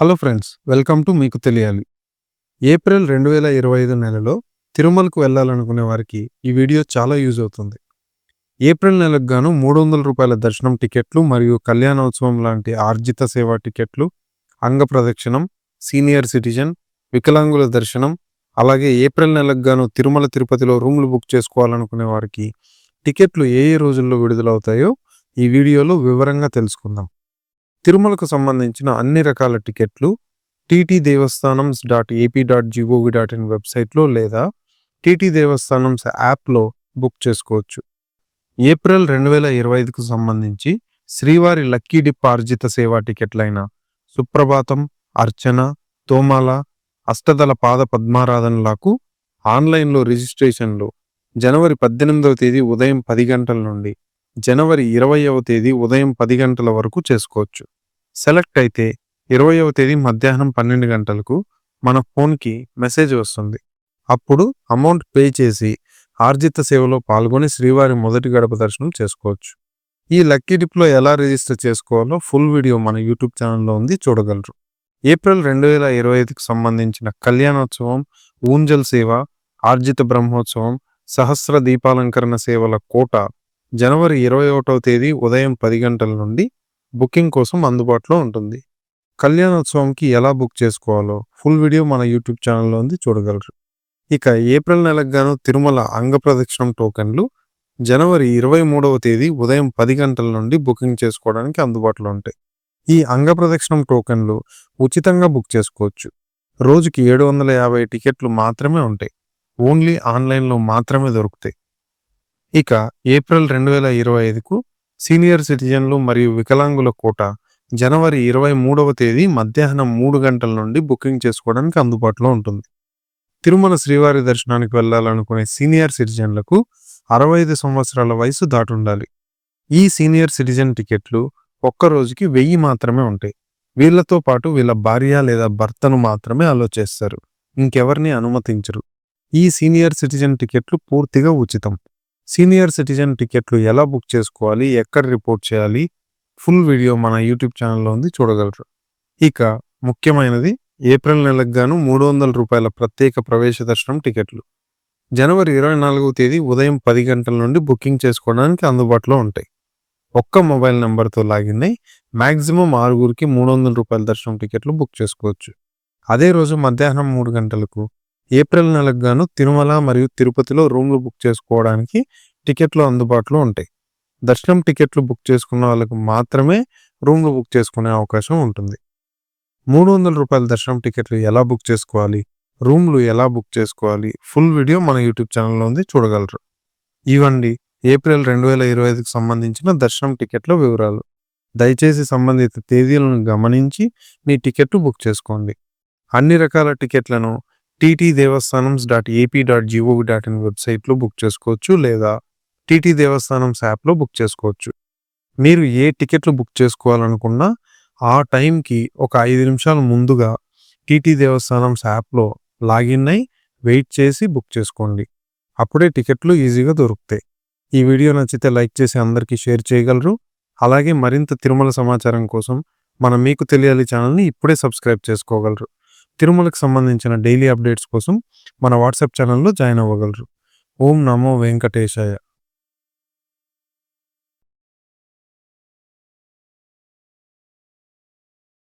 Hello friends, welcome to మీకు తెలియాలి. April 2025 నెలలో తిరుమలకు వెళ్ళాలనుకునే వారికి ఈ వీడియో చాలా యూజ్ అవుతుంది. ఏప్రిల్ నెలకు గాను ₹300 దర్శనం టికెట్లు మరియు కళ్యాణోత్సవం లాంటి ఆర్జిత సేవా టికెట్లు, అంగ ప్రదక్షిణం, సీనియర్ సిటిజన్, వికలాంగుల దర్శనం, అలాగే ఏప్రిల్ నెలకు గాను తిరుమల తిరుపతిలో రూమ్లు బుక్ చేసుకోవాలనుకునే వారికి టికెట్లు ఏ ఏ రోజుల్లో విడుదలవుతాయో ఈ వీడియోలో వివరంగా తెలుసుకుందాం. తిరుమలకు సంబంధించిన అన్ని రకాల టికెట్లు టీటీ దేవస్థానమ్స్.ఏపీ.gov.in వెబ్సైట్లో లేదా టీటీ దేవస్థానమ్స్ యాప్లో బుక్ చేసుకోవచ్చు. ఏప్రిల్ 2025కు సంబంధించి శ్రీవారి లక్కీ డిప్ ఆర్జిత సేవా టికెట్లైన సుప్రభాతం, అర్చన, తోమాల, అష్టదళ పాద పద్మారాధనలకు ఆన్లైన్లో రిజిస్ట్రేషన్లు జనవరి 18వ తేదీ ఉదయం 10 గంటల నుండి జనవరి 20వ తేదీ ఉదయం 10 గంటల వరకు చేసుకోవచ్చు. సెలెక్ట్ అయితే 20వ తేదీ మధ్యాహ్నం 12 గంటలకు మన ఫోన్కి మెసేజ్ వస్తుంది. అప్పుడు అమౌంట్ పే చేసి ఆర్జిత సేవలో పాల్గొని శ్రీవారి మొదటి గడప దర్శనం చేసుకోవచ్చు. ఈ లక్కీ డిప్లో ఎలా రిజిస్టర్ చేసుకోవాలో ఫుల్ వీడియో మన యూట్యూబ్ ఛానల్లో ఉంది, చూడగలరు. ఏప్రిల్ 2025కు సంబంధించిన కళ్యాణోత్సవం, ఊంజల్ సేవ, ఆర్జిత బ్రహ్మోత్సవం, సహస్ర దీపాలంకరణ సేవల కోట జనవరి 21వ తేదీ ఉదయం 10 గంటల నుండి బుకింగ్ కోసం అందుబాటులో ఉంటుంది. కళ్యాణోత్సవంకి ఎలా బుక్ చేసుకోవాలో ఫుల్ వీడియో మన యూట్యూబ్ ఛానల్లో ఉంది, చూడగలరు. ఇక ఏప్రిల్ నెలకు గాను తిరుమల అంగ ప్రదక్షిణం టోకెన్లు జనవరి 23వ తేదీ ఉదయం 10 గంటల నుండి బుకింగ్ చేసుకోవడానికి అందుబాటులో ఉంటాయి. ఈ అంగ ప్రదక్షిణం టోకెన్లు ఉచితంగా బుక్ చేసుకోవచ్చు. రోజుకి 750 టికెట్లు మాత్రమే ఉంటాయి. ఓన్లీ ఆన్లైన్లో మాత్రమే దొరుకుతాయి. ఇక ఏప్రిల్ 2025కు సీనియర్ సిటిజన్లు మరియు వికలాంగుల కోట జనవరి 23వ తేదీ మధ్యాహ్నం 3 గంటల నుండి బుకింగ్ చేసుకోవడానికి అందుబాటులో ఉంటుంది. తిరుమల శ్రీవారి దర్శనానికి వెళ్ళాలనుకునే సీనియర్ సిటిజన్లకు 65 సంవత్సరాల వయసు దాటుండాలి. ఈ సీనియర్ సిటిజన్ టికెట్లు ఒక్క రోజుకి 1000 మాత్రమే ఉంటాయి. వీళ్లతో పాటు వీళ్ళ భార్య లేదా భర్తను మాత్రమే అలో చేస్తారు, ఇంకెవరిని అనుమతించరు. ఈ సీనియర్ సిటిజన్ టికెట్లు పూర్తిగా ఉచితం. సీనియర్ సిటిజన్ టికెట్లు ఎలా బుక్ చేసుకోవాలి, ఎక్కడ రిపోర్ట్ చేయాలి, ఫుల్ వీడియో మన యూట్యూబ్ ఛానల్లో ఉంది, చూడగలరు. ఇక ముఖ్యమైనది, ఏప్రిల్ నెలకు గాను ₹300 ప్రత్యేక ప్రవేశ దర్శనం టికెట్లు జనవరి 24వ తేదీ ఉదయం 10 గంటల నుండి బుకింగ్ చేసుకోవడానికి అందుబాటులో ఉంటాయి. ఒక్క మొబైల్ నెంబర్తో లాగిన్ అయి మ్యాక్సిమం 6గురికి ₹300 దర్శనం టికెట్లు బుక్ చేసుకోవచ్చు. అదే రోజు మధ్యాహ్నం 3 గంటలకు ఏప్రిల్ నెలకు గాను తిరుమల మరియు తిరుపతిలో రూమ్లు బుక్ చేసుకోవడానికి టికెట్లు అందుబాటులో ఉంటాయి. దర్శనం టికెట్లు బుక్ చేసుకున్న వాళ్ళకు మాత్రమే రూమ్లు బుక్ చేసుకునే అవకాశం ఉంటుంది. ₹300 దర్శనం టికెట్లు ఎలా బుక్ చేసుకోవాలి, రూమ్లు ఎలా బుక్ చేసుకోవాలి, ఫుల్ వీడియో మన యూట్యూబ్ ఛానల్లో ఉంది, చూడగలరు. ఇవ్వండి ఏప్రిల్ 2025కు సంబంధించిన దర్శనం టికెట్ల వివరాలు. దయచేసి సంబంధిత తేదీలను గమనించి మీ టికెట్లు బుక్ చేసుకోండి. అన్ని రకాల టికెట్లను టీటీ దేవస్థానమ్స్.ఏపీ.gov.in వెబ్సైట్లో బుక్ చేసుకోవచ్చు లేదా టీటీ దేవస్థానమ్స్ యాప్లో బుక్ చేసుకోవచ్చు. మీరు ఏ టికెట్లు బుక్ చేసుకోవాలనుకున్నా ఆ టైంకి ఒక 5 నిమిషాలు ముందుగా టీటీ దేవస్థానమ్స్ యాప్లో లాగిన్ అయి వెయిట్ చేసి బుక్ చేసుకోండి. అప్పుడే టికెట్లు ఈజీగా దొరుకుతాయి. ఈ వీడియో నచ్చితే లైక్ చేసి అందరికీ షేర్ చేయగలరు. అలాగే మరింత తిరుమల సమాచారం కోసం మన మీకు తెలియాలి ఛానల్ని ఇప్పుడే సబ్స్క్రైబ్ చేసుకోగలరు. తిరుమలకు సంబంధించిన డైలీ అప్డేట్స్ కోసం మన వాట్సాప్ ఛానల్లో జాయిన్ అవ్వగలరు. ఓం నమో వెంకటేశాయ.